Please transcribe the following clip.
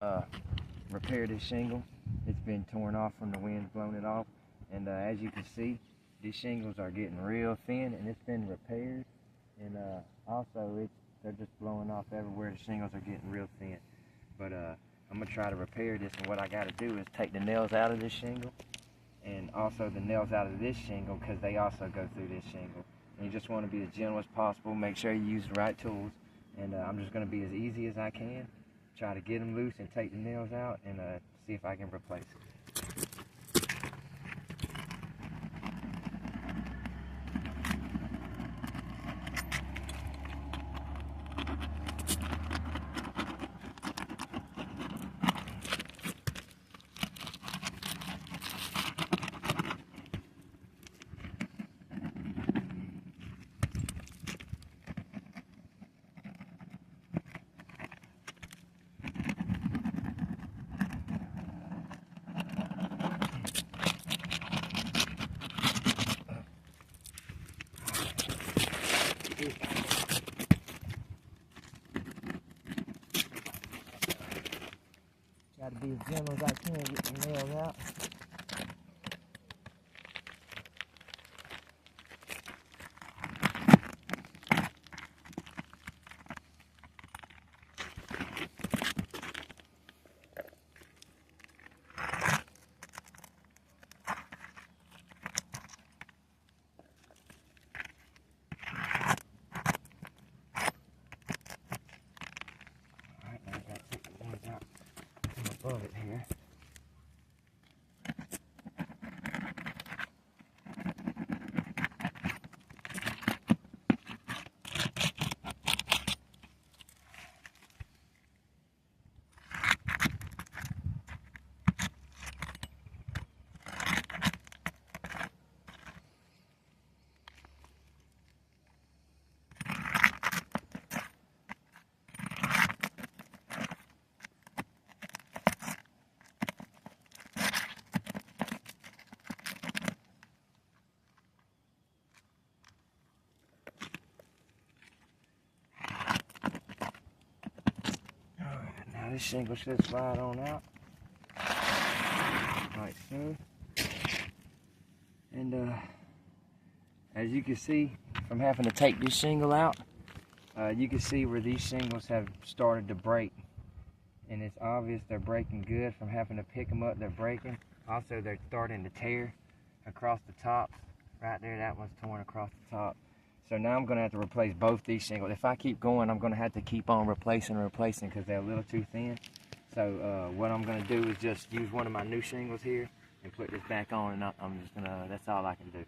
uh, repair this shingle. It's been torn off from the wind, blown it off, and as you can see, these shingles are getting real thin, and it's been repaired. And also, they're just blowing off everywhere. The shingles are getting real thin. But I'm gonna try to repair this, and what I got to do is take the nails out of this shingle, and also the nails out of this shingle, because they also go through this shingle. And you just want to be as gentle as possible. Make sure you use the right tools. And I'm just gonna be as easy as I can. Try to get them loose and take the nails out, and see if I can replace it. Try to be as gentle as I can, get the nails out. Alright, now I gotta take the ones out from above it here. Now this shingle should slide on out, like so. And as you can see from having to take this shingle out, you can see where these shingles have started to break. And it's obvious they're breaking good from having to pick them up. They're breaking. Also, they're starting to tear across the top. Right there, that one's torn across the top. So now I'm going to have to replace both these shingles. If I keep going, I'm going to have to keep on replacing because they're a little too thin. So what I'm going to do is just use one of my new shingles here and put this back on, and I'm just going to, that's all I can do.